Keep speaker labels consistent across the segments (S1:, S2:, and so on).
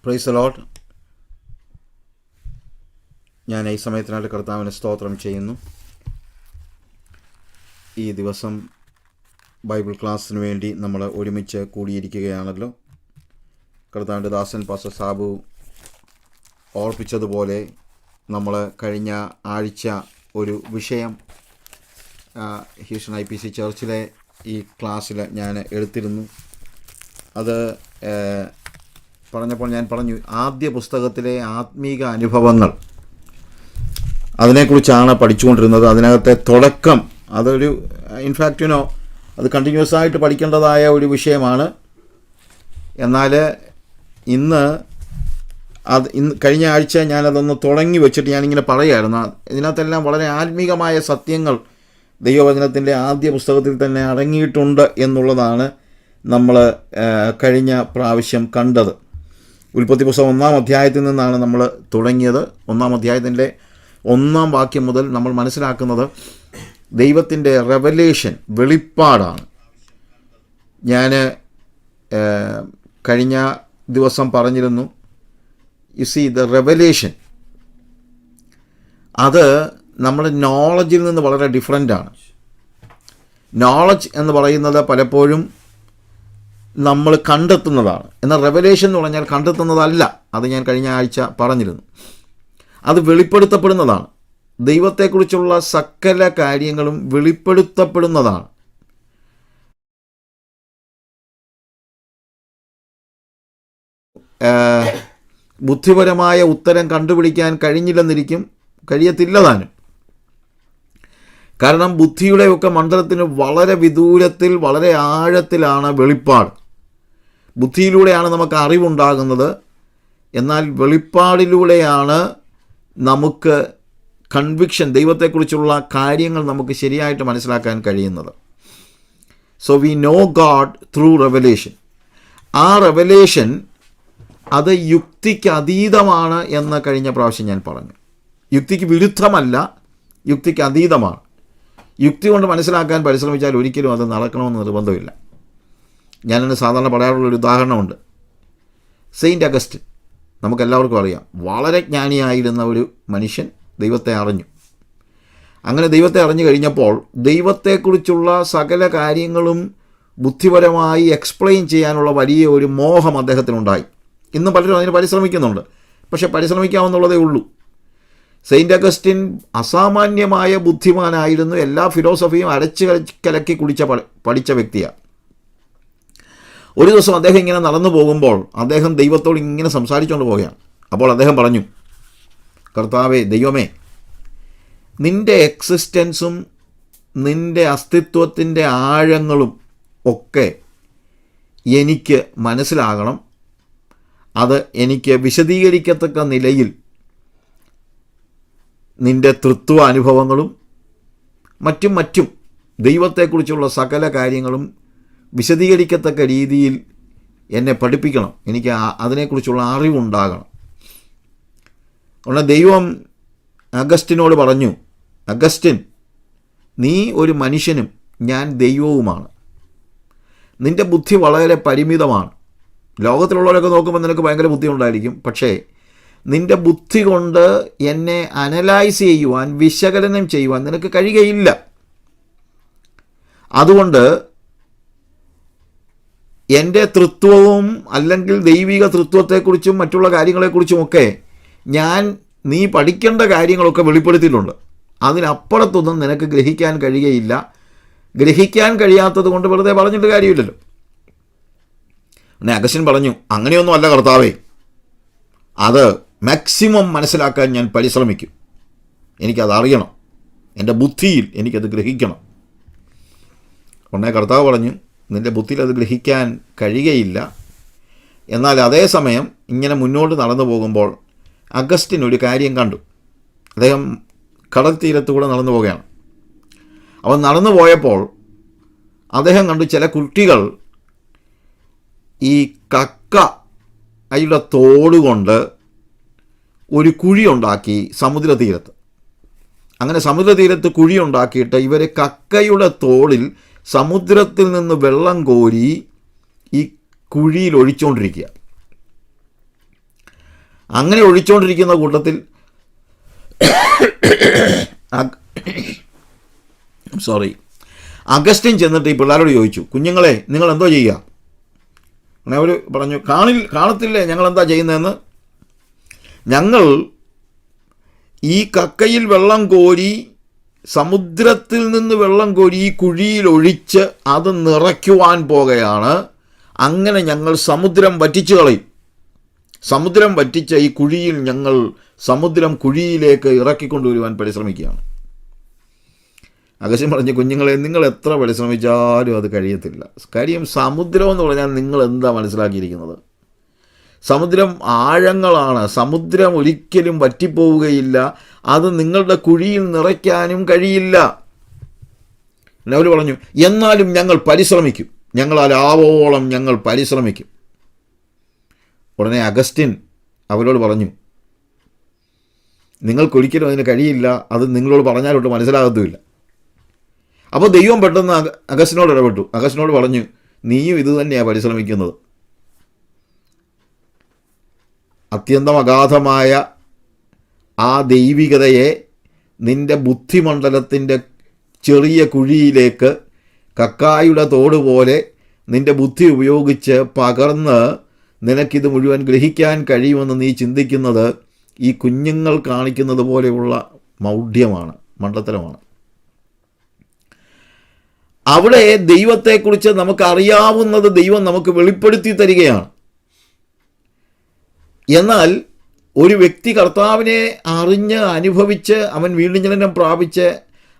S1: Praise the Lord. ഞാൻ ഈ സമയത്തിനായിട്ട് കർത്താവിന് സ്തോത്രം ചെയ്യുന്നു. ഈ ദിവസം ബൈബിൾ ക്ലാസ്സിന് വേണ്ടി നമ്മൾ ഒരുമിച്ച് കൂടിയിരിക്കുകയാണല്ലോ. കർത്താവിൻ്റെ ദാസൻ പാസ്റ്റർ സാബു ഓർപ്പിച്ചതുപോലെ നമ്മൾ കഴിഞ്ഞ ആഴ്ച ഒരു വിഷയം ഹ്യൂസ്റ്റൺ IPC ചർച്ചിലെ ഈ ക്ലാസ്സിൽ ഞാൻ എടുത്തിരുന്നു. അത് പറഞ്ഞപ്പോൾ ഞാൻ പറഞ്ഞു, ആദ്യ പുസ്തകത്തിലെ ആത്മീക അനുഭവങ്ങൾ, അതിനെക്കുറിച്ചാണ് പഠിച്ചുകൊണ്ടിരുന്നത്. അതിനകത്തെ തുടക്കം, അതൊരു ഇൻഫാക്റ്റ് അത് കണ്ടിന്യൂസ് ആയിട്ട് പഠിക്കേണ്ടതായ ഒരു വിഷയമാണ്. എന്നാൽ ഇന്ന് കഴിഞ്ഞ ആഴ്ച ഞാനതൊന്ന് തുടങ്ങി വെച്ചിട്ട് ഞാനിങ്ങനെ പറയുമായിരുന്നു, ഇതിനകത്തെല്ലാം വളരെ ആത്മീകമായ സത്യങ്ങൾ ദൈവവചനത്തിൻ്റെ ആദ്യ പുസ്തകത്തിൽ തന്നെ അടങ്ങിയിട്ടുണ്ട് എന്നുള്ളതാണ് നമ്മൾ കഴിഞ്ഞ പ്രാവശ്യം കണ്ടത്. ഉൽപ്പത്തി പുസ്തകം 1-ാം അധ്യായത്തിൽ നിന്നാണ് നമ്മൾ തുടങ്ങിയത്. 1-ാം അധ്യായത്തിൻ്റെ 1-ാം വാക്യം മുതൽ നമ്മൾ മനസ്സിലാക്കുന്നത് ദൈവത്തിൻ്റെ റെവലേഷൻ, വെളിപ്പാടാണ്. ഞാൻ കഴിഞ്ഞ ദിവസം പറഞ്ഞിരുന്നു, യു സീ ദ റെവലേഷൻ, അത് നമ്മുടെ നോളജിൽ നിന്ന് വളരെ ഡിഫറൻ്റാണ്. നോളജ് എന്ന് പറയുന്നത് പലപ്പോഴും നമ്മൾ കണ്ടെത്തുന്നതാണ്. എന്നാൽ റെവലേഷൻ എന്ന് പറഞ്ഞാൽ കണ്ടെത്തുന്നതല്ല. അത് ഞാൻ കഴിഞ്ഞ ആഴ്ച പറഞ്ഞിരുന്നു. അത് വെളിപ്പെടുത്തപ്പെടുന്നതാണ്. ദൈവത്തെക്കുറിച്ചുള്ള സകല കാര്യങ്ങളും വെളിപ്പെടുത്തപ്പെടുന്നതാണ്. ബുദ്ധിപരമായ ഉത്തരം കണ്ടുപിടിക്കാൻ കഴിയത്തില്ലതാനും. കാരണം ബുദ്ധിയുടെയൊക്കെ മണ്ഡലത്തിന് വളരെ വിദൂരത്തിൽ, വളരെ ആഴത്തിലാണ് വെളിപ്പാട്. ബുദ്ധിയിലൂടെയാണ് നമുക്ക് അറിവുണ്ടാകുന്നത്. എന്നാൽ വെളിപ്പാടിലൂടെയാണ് നമുക്ക് കൺവിക്ഷൻ, ദൈവത്തെക്കുറിച്ചുള്ള കാര്യങ്ങൾ നമുക്ക് ശരിയായിട്ട് മനസ്സിലാക്കാൻ കഴിയുന്നത്. So we know God through revelation. ആ റെവലേഷൻ അത് യുക്തിക്ക് അതീതമാണ് എന്ന് കഴിഞ്ഞ പ്രാവശ്യം ഞാൻ പറഞ്ഞു. യുക്തിക്ക് വിരുദ്ധമല്ല, യുക്തിക്ക് അതീതമാണ്. യുക്തി കൊണ്ട് മനസ്സിലാക്കാൻ പരിശ്രമിച്ചാൽ ഒരിക്കലും അത് നടക്കണമെന്ന് നിർബന്ധമില്ല. ഞാനെന്നെ സാധാരണ പറയാറുള്ളൊരു ഉദാഹരണമുണ്ട്. സെയിൻറ്റ് അഗസ്റ്റിൻ, നമുക്കെല്ലാവർക്കും അറിയാം, വളരെ ജ്ഞാനിയായിരുന്ന ഒരു മനുഷ്യൻ ദൈവത്തെ അറിഞ്ഞു. അങ്ങനെ ദൈവത്തെ അറിഞ്ഞു കഴിഞ്ഞപ്പോൾ ദൈവത്തെക്കുറിച്ചുള്ള സകല കാര്യങ്ങളും ബുദ്ധിപരമായി എക്സ്പ്ലെയിൻ ചെയ്യാനുള്ള വലിയ ഒരു മോഹം അദ്ദേഹത്തിനുണ്ടായി. ഇന്നും പലരും അതിന് പരിശ്രമിക്കുന്നുണ്ട്, പക്ഷെ പരിശ്രമിക്കാമെന്നുള്ളതേ ഉള്ളൂ. സെയിൻറ്റ് അഗസ്റ്റിൻ അസാമാന്യമായ ബുദ്ധിമാനായിരുന്നു. എല്ലാ ഫിലോസഫിയും അരച്ച് കലക്കി പഠിച്ച വ്യക്തിയാണ്. ഒരു ദിവസം അദ്ദേഹം ഇങ്ങനെ നടന്നു പോകുമ്പോൾ അദ്ദേഹം ദൈവത്തോട് ഇങ്ങനെ സംസാരിച്ചുകൊണ്ട് പോവുകയാണ്. അപ്പോൾ അദ്ദേഹം പറഞ്ഞു, കർത്താവേ, ദൈവമേ, നിൻ്റെ എക്സിസ്റ്റൻസും നിൻ്റെ അസ്തിത്വത്തിൻ്റെ ആഴങ്ങളും ഒക്കെ എനിക്ക് മനസ്സിലാകണം. അത് എനിക്ക് വിശദീകരിക്കത്തക്ക നിലയിൽ നിൻ്റെ തൃത്വ അനുഭവങ്ങളും മറ്റും ദൈവത്തെക്കുറിച്ചുള്ള സകല കാര്യങ്ങളും വിശദീകരിക്കത്തക്ക രീതിയിൽ എന്നെ പഠിപ്പിക്കണം. എനിക്ക് അതിനെക്കുറിച്ചുള്ള അറിവുണ്ടാകണം. അതുകൊണ്ട് ദൈവം അഗസ്റ്റിനോട് പറഞ്ഞു, അഗസ്റ്റിൻ, നീ ഒരു മനുഷ്യനും ഞാൻ ദൈവവുമാണ്. നിൻ്റെ ബുദ്ധി വളരെ പരിമിതമാണ്. ലോകത്തിലുള്ളവരൊക്കെ നോക്കുമ്പോൾ നിനക്ക് ഭയങ്കര ബുദ്ധി ഉണ്ടായിരിക്കും. പക്ഷേ നിൻ്റെ ബുദ്ധി കൊണ്ട് എന്നെ അനലൈസ് ചെയ്യുവാൻ, വിശകലനം ചെയ്യുവാൻ നിനക്ക് കഴിയുകയില്ല. അതുകൊണ്ട് എൻ്റെ തൃത്വവും അല്ലെങ്കിൽ ദൈവിക തൃത്വത്തെക്കുറിച്ചും മറ്റുള്ള കാര്യങ്ങളെക്കുറിച്ചുമൊക്കെ നീ പഠിക്കേണ്ട കാര്യങ്ങളൊക്കെ വെളിപ്പെടുത്തിയിട്ടുണ്ട്. അതിനപ്പുറത്തൊന്നും നിനക്ക് ഗ്രഹിക്കാൻ കഴിയുകയില്ല. ഗ്രഹിക്കാൻ കഴിയാത്തത് കൊണ്ട് വെറുതെ പറഞ്ഞിട്ട് കാര്യമില്ലല്ലോ. പിന്നെ അഗസ്റ്റിൻ പറഞ്ഞു, അങ്ങനെയൊന്നും അല്ല കർത്താവേ, അത് മാക്സിമം മനസ്സിലാക്കാൻ ഞാൻ പരിശ്രമിക്കും. എനിക്കത് അറിയണം, എൻ്റെ ബുദ്ധിയിൽ എനിക്കത് ഗ്രഹിക്കണം. ഉടനെ കർത്താവ് പറഞ്ഞു, നിൻ്റെ ബുദ്ധിയിൽ അത് ഗ്രഹിക്കാൻ കഴിയുകയില്ല. എന്നാൽ അതേസമയം ഇങ്ങനെ മുന്നോട്ട് നടന്നു പോകുമ്പോൾ അഗസ്റ്റിൻ ഒരു കാര്യം കണ്ടു. അദ്ദേഹം കടൽ തീരത്തുകൂടെ നടന്നു പോവുകയാണ്. അവൻ നടന്നു പോയപ്പോൾ അദ്ദേഹം കണ്ടു ചില കുട്ടികൾ ഈ കക്കയുടെ തോടുകൊണ്ട് ഒരു കുഴിയുണ്ടാക്കി സമുദ്രതീരത്ത്. അങ്ങനെ സമുദ്രതീരത്ത് കുഴിയുണ്ടാക്കിയിട്ട് ഇവർ കക്കയുടെ തോളിൽ സമുദ്രത്തിൽ നിന്ന് വെള്ളം കോരി ഈ കുഴിയിൽ ഒഴിച്ചുകൊണ്ടിരിക്കുക. അങ്ങനെ ഒഴിച്ചുകൊണ്ടിരിക്കുന്ന കൂട്ടത്തിൽ അഗസ്റ്റിൻ ചെന്നിട്ട് ഈ പിള്ളേരോട് ചോദിച്ചു, കുഞ്ഞുങ്ങളെ നിങ്ങൾ എന്തോ ചെയ്യുക? അങ്ങനെ അവർ പറഞ്ഞു, കാണത്തില്ലേ ഞങ്ങളെന്താ ചെയ്യുന്നതെന്ന്. ഞങ്ങൾ ഈ കക്കയിൽ വെള്ളം കോരി, സമുദ്രത്തിൽ നിന്ന് വെള്ളം കോരി ഈ കുഴിയിൽ ഒഴിച്ച് അത് നിറയ്ക്കുവാൻ പോകുകയാണ്. അങ്ങനെ ഞങ്ങൾ സമുദ്രം വറ്റിച്ചു കളയും. സമുദ്രം വറ്റിച്ച ഈ കുഴിയിൽ ഞങ്ങൾ സമുദ്രം കുഴിയിലേക്ക് ഇറക്കിക്കൊണ്ടുവരുവാൻ പരിശ്രമിക്കുകയാണ്. അഗസ്റ്റിൻ പറഞ്ഞു, കുഞ്ഞുങ്ങളെ നിങ്ങൾ എത്ര പരിശ്രമിച്ചാലും അത് കഴിയത്തില്ല. കാര്യം സമുദ്രം എന്ന് പറഞ്ഞാൽ നിങ്ങൾ എന്താ മനസ്സിലാക്കിയിരിക്കുന്നത്? സമുദ്രം ആഴങ്ങളാണ്. സമുദ്രം ഒരിക്കലും വറ്റിപ്പോവുകയില്ല. അത് നിങ്ങളുടെ കുഴിയിൽ നിറയ്ക്കാനും കഴിയില്ല. അവർ പറഞ്ഞു, എന്നാലും ഞങ്ങൾ പരിശ്രമിക്കും, ഞങ്ങളാലാവോളം ഞങ്ങൾ പരിശ്രമിക്കും. ഉടനെ അഗസ്റ്റിൻ അവരോട് പറഞ്ഞു, നിങ്ങൾക്കൊരിക്കലും അതിന് കഴിയില്ല, അത് നിങ്ങളോട് പറഞ്ഞാലോട്ട് മനസ്സിലാകത്തുമില്ല. അപ്പോൾ ദൈവം പെട്ടെന്ന് അഗസ്റ്റിനോട് ഇടപെട്ടു. അഗസ്റ്റിനോട് പറഞ്ഞു, നീയും ഇത് തന്നെയാണ് പരിശ്രമിക്കുന്നത്. അത്യന്തം അഗാധമായ ആ ദൈവികതയെ നിൻ്റെ ബുദ്ധിമണ്ഡലത്തിൻ്റെ ചെറിയ കുഴിയിലേക്ക് കക്കായുടെ തോട് പോലെ നിൻ്റെ ബുദ്ധി ഉപയോഗിച്ച് പകർന്ന് നിനക്കിത് മുഴുവൻ ഗ്രഹിക്കാൻ കഴിയുമെന്ന് നീ ചിന്തിക്കുന്നത് ഈ കുഞ്ഞുങ്ങൾ കാണിക്കുന്നത് പോലെയുള്ള മൗഢ്യമാണ്, മണ്ടത്തരമാണ്. അവിടെ ദൈവത്തെക്കുറിച്ച് നമുക്കറിയാവുന്നത് ദൈവം നമുക്ക് വെളിപ്പെടുത്തി തരികയാണ്. എന്നാൽ ഒരു വ്യക്തി കർത്താവിനെ അറിഞ്ഞ് അനുഭവിച്ച് അവൻ വീണ്ടും ജനനം പ്രാപിച്ച്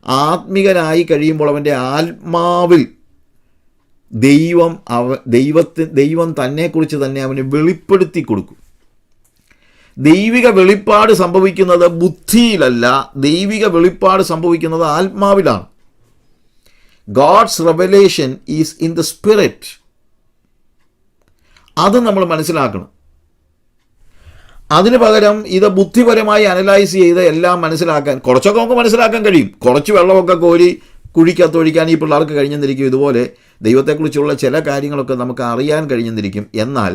S1: ആത്മികനായി കഴിയുമ്പോൾ അവൻ്റെ ആത്മാവിൽ ദൈവം തന്നെക്കുറിച്ച് തന്നെ അവന് വെളിപ്പെടുത്തി കൊടുക്കും. ദൈവിക വെളിപ്പാട് സംഭവിക്കുന്നത് ബുദ്ധിയിലല്ല, ദൈവിക വെളിപ്പാട് സംഭവിക്കുന്നത് ആത്മാവിലാണ്. God's revelation is in the spirit. അത് നമ്മൾ മനസ്സിലാക്കണം. അതിന് പകരം ഇത് ബുദ്ധിപരമായി അനലൈസ് ചെയ്ത് എല്ലാം മനസ്സിലാക്കാൻ, കുറച്ചൊക്കെ നമുക്ക് മനസ്സിലാക്കാൻ കഴിയും. കുറച്ച് വെള്ളമൊക്കെ കോരി കുഴിക്കത്തൊഴിക്കാൻ ഈ പിള്ളേർക്ക് കഴിഞ്ഞെന്നിരിക്കും. ഇതുപോലെ ദൈവത്തെക്കുറിച്ചുള്ള ചില കാര്യങ്ങളൊക്കെ നമുക്ക് അറിയാൻ കഴിഞ്ഞെന്നിരിക്കും. എന്നാൽ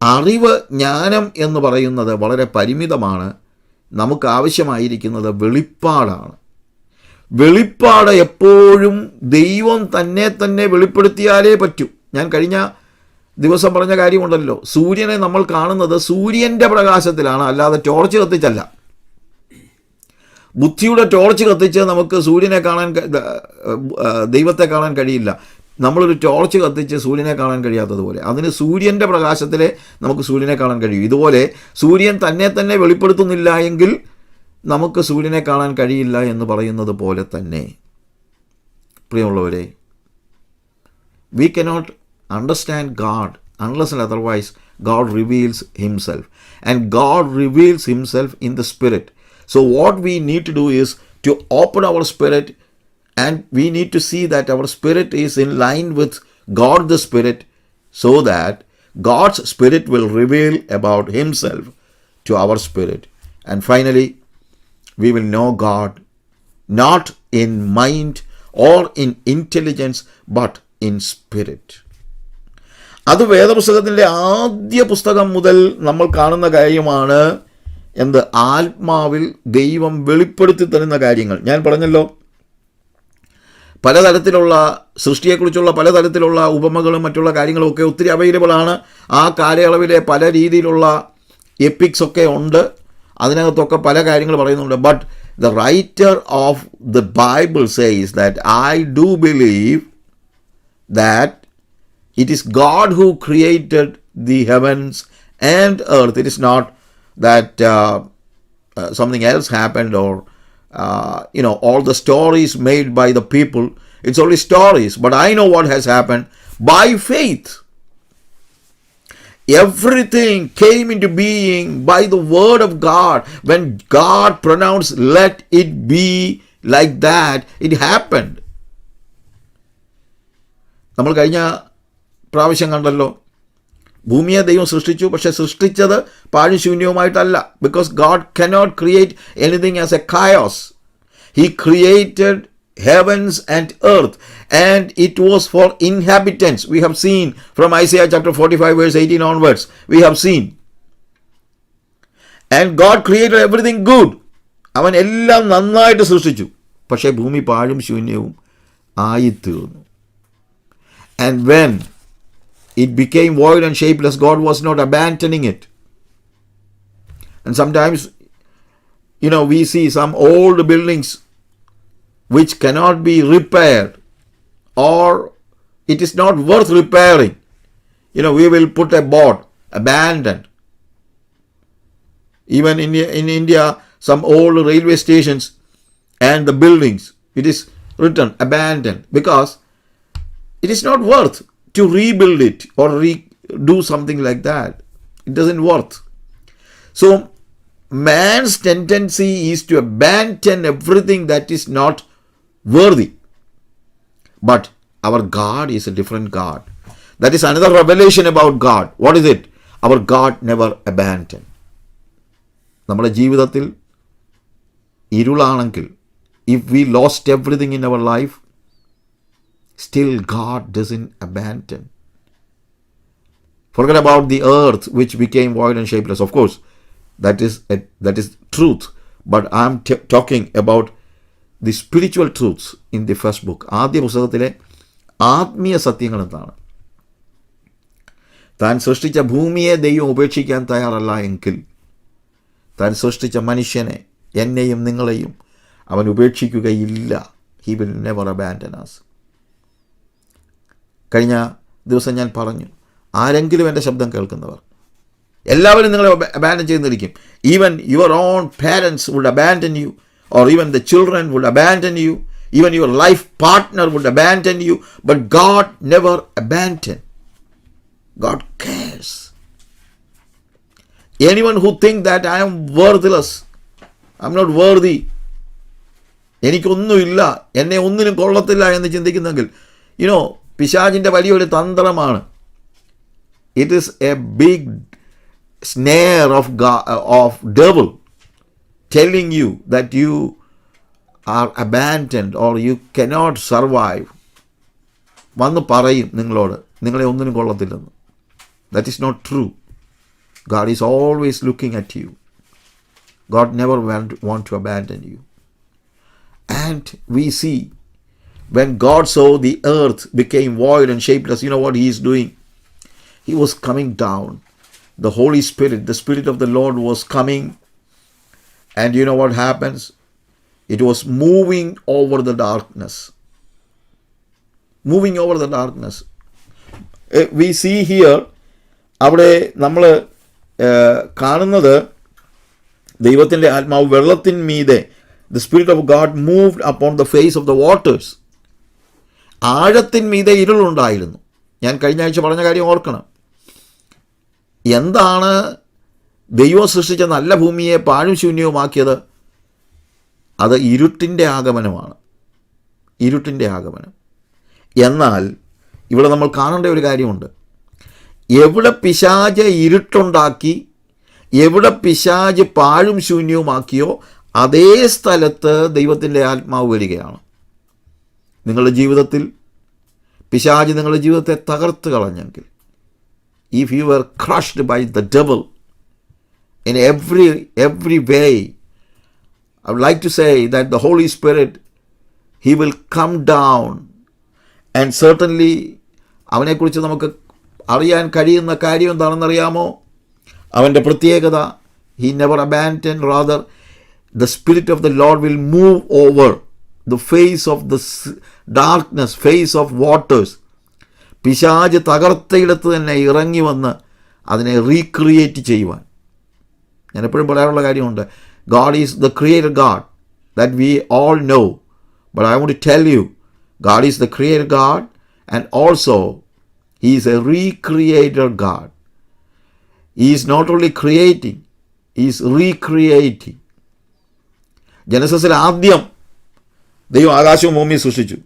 S1: അറിവ്, ജ്ഞാനം എന്ന് പറയുന്നത് വളരെ പരിമിതമാണ്. നമുക്ക് ആവശ്യമായിരിക്കുന്നത് വെളിപ്പാടാണ്. വെളിപ്പാട് എപ്പോഴും ദൈവം തന്നെ വെളിപ്പെടുത്തിയാലേ പറ്റൂ. ഞാൻ കഴിഞ്ഞ ദിവസം പറഞ്ഞ കാര്യമുണ്ടല്ലോ, സൂര്യനെ നമ്മൾ കാണുന്നത് സൂര്യൻ്റെ പ്രകാശത്തിലാണ്, അല്ലാതെ ടോർച്ച് കത്തിച്ചല്ല. ബുദ്ധിയുടെ ടോർച്ച് കത്തിച്ച് നമുക്ക് സൂര്യനെ കാണാൻ, ദൈവത്തെ കാണാൻ കഴിയില്ല. നമ്മളൊരു ടോർച്ച് കത്തിച്ച് സൂര്യനെ കാണാൻ കഴിയാത്തതുപോലെ അതിന് സൂര്യൻ്റെ പ്രകാശത്തിലെ നമുക്ക് സൂര്യനെ കാണാൻ കഴിയും. ഇതുപോലെ സൂര്യൻ തന്നെ വെളിപ്പെടുത്തുന്നില്ല എങ്കിൽ നമുക്ക് സൂര്യനെ കാണാൻ കഴിയില്ല എന്ന് പറയുന്നത് പോലെ തന്നെ, പ്രിയമുള്ളവരെ, we cannot understand God unless and otherwise God reveals himself, and God reveals himself in the spirit. So what we need to do is to open our spirit, and we need to see that our spirit is in line with God the Spirit, so that God's Spirit will reveal about himself to our spirit. And finally, we will know God not in mind or in intelligence but in spirit. അത് വേദപുസ്തകത്തിൻ്റെ ആദ്യ പുസ്തകം മുതൽ നമ്മൾ കാണുന്ന കാര്യമാണ്. എന്ത്? ആത്മാവിൽ ദൈവം വെളിപ്പെടുത്തി തരുന്ന കാര്യങ്ങൾ. ഞാൻ പറഞ്ഞല്ലോ, പലതരത്തിലുള്ള സൃഷ്ടിയെക്കുറിച്ചുള്ള പലതരത്തിലുള്ള ഉപമകളും മറ്റുള്ള കാര്യങ്ങളും ഒക്കെ ഒത്തിരി അവൈലബിളാണ്. ആ കാലയളവിലെ പല രീതിയിലുള്ള എപ്പിക്സ് ഒക്കെ ഉണ്ട്, അതിനകത്തൊക്കെ പല കാര്യങ്ങൾ പറയുന്നുണ്ട്. But the writer of the Bible says that I do believe that it is God who created the heavens and earth. It is not that something else happened, or all the stories made by the people. It's only stories, but I know what has happened by faith. Everything came into being by the word of God. When God pronounced, let it be like that, it happened. നമ്മൾ കഴിഞ്ഞ പ്രാവശ്യം കണ്ടല്ലോ, ഭൂമിയെ ദൈവം സൃഷ്ടിച്ചു, പക്ഷെ സൃഷ്ടിച്ചത് പാഴും ശൂന്യവുമായിട്ടല്ല. Because God cannot create anything as a chaos. He created heavens and earth, and it was for inhabitants. We have seen from Isaiah chapter 45 verse 18 onwards, we have seen and God created everything good. അവൻ എല്ലാം നന്നായിട്ട് സൃഷ്ടിച്ചു. പക്ഷേ ഭൂമി പാഴും ശൂന്യവും ആയിത്തീർന്നു. And when it became void and shapeless, God was not abandoning it. And sometimes, we see some old buildings which cannot be repaired, or it is not worth repairing. We will put a board, abandoned. Even in India, some old railway stations and the buildings, it is written abandoned, because it is not worth to rebuild it or do something like that. It doesn't worth. So man's tendency is to abandon everything that is not worthy. But our God is a different God. That is another revelation about God. What is it? Our God never abandoned. നമ്മുടെ ജീവിതത്തിൽ ഇരുളാണെങ്കിൽ, if we lost everything in our life, still God doesn't abandon. Forget about the earth which became void and shapeless. Of course, that is truth. But I'm talking about the spiritual truths in the first book. ആദ്യ പുസ്തകത്തിലെ ആത്മീയ സത്യങ്ങൾ എന്താണ്? താൻ സൃഷ്ടിച്ച ഭൂമിയെ ദൈവം ഉപേക്ഷിക്കാൻ തയ്യാറല്ല എങ്കിൽ, താൻ സൃഷ്ടിച്ച മനുഷ്യനെ, എന്നെയും നിങ്ങളെയും അവൻ ഉപേക്ഷിക്കുകയില്ല. He will never abandon us. കഴിഞ്ഞ ദിവസം ഞാൻ പറഞ്ഞു, ആരെങ്കിലും എൻ്റെ ശബ്ദം കേൾക്കുന്നവർ എല്ലാവരും നിങ്ങളെ അബാൻഡൻ ചെയ്തിരിക്കും. Even your own parents would abandon you, or even the children would abandon you, even your life partner would abandon you, but God never abandon. God cares. Anyone who think that I am worthless, I am not worthy, എനിക്കൊന്നുമില്ല, എന്നെ ഒന്നിനും കൊള്ളത്തില്ല എന്ന് ചിന്തിക്കുന്നെങ്കിൽ, പിശാചിൻ്റെ വലിയൊരു തന്ത്രമാണ്. It is a big snare of devil telling you that you are abandoned or you cannot survive. വന്ന് പറയും നിങ്ങളോട്, നിങ്ങളെ ഒന്നിനും കൊള്ളത്തില്ലെന്ന്. That is not true. God is always looking at you. God never want to abandon you. And we see, when God saw the earth became void and shapeless, you know what he is doing? He was coming down. The Holy Spirit, the Spirit of the Lord was coming. And you know what happens? It was moving over the darkness. Moving over the darkness. We see here, അവിടെ നമ്മൾ കാണുന്നത്, ദൈവത്തിൻ്റെ ആത്മാവ് വെള്ളത്തിന്മീതെ, the Spirit of God moved upon the face of the waters. ആഴത്തിന്മീതെ ഇരുളുണ്ടായിരുന്നു. ഞാൻ കഴിഞ്ഞ ആഴ്ച പറഞ്ഞ കാര്യം ഓർക്കണം. എന്താണ് ദൈവം സൃഷ്ടിച്ച നല്ല ഭൂമിയെ പാഴും ശൂന്യവുമാക്കിയത്? അത് ഇരുട്ടിൻ്റെ ആഗമനമാണ്. ഇരുട്ടിൻ്റെ ആഗമനം. എന്നാൽ ഇവിടെ നമ്മൾ കാണേണ്ട ഒരു കാര്യമുണ്ട്. എവിടെ പിശാച് ഇരുട്ടുണ്ടാക്കി, എവിടെ പിശാച് പാഴും ശൂന്യവുമാക്കിയോ, അതേ സ്ഥലത്ത് ദൈവത്തിൻ്റെ ആത്മാവ് വരികയാണ്. നിങ്ങളുടെ ജീവിതത്തിൽ പിശാച് നിങ്ങളുടെ ജീവിതത്തെ തകർത്ത് കളഞ്ഞെങ്കിൽ, if you were crushed by the devil in every way, I would like to say that the Holy Spirit, he will come down, and certainly അവനെക്കുറിച്ച് നമുക്ക് അറിയാൻ കഴിയുന്ന കാര്യം എന്താണെന്നറിയാമോ? അവൻ്റെ പ്രത്യേകത, he never abandoned, rather the Spirit of the Lord will move over the face of the darkness, face of waters. പിശാച് തകർത്തയിടത്ത് തന്നെ ഇറങ്ങി വന്ന് അതിനെ റീക്രിയേറ്റ് ചെയ്യുവാൻ. ഞാൻ എപ്പോഴും പറയാറുള്ള കാര്യമുണ്ട്, God is the creator God that we all know. But I want to tell you, God is the creator God, and also he is a recreator God. He is not only creating, he is recreating. ജനസസിൽ ആദ്യം ദൈവം ആകാശവും ഭൂമിയും സൃഷ്ടിച്ചു.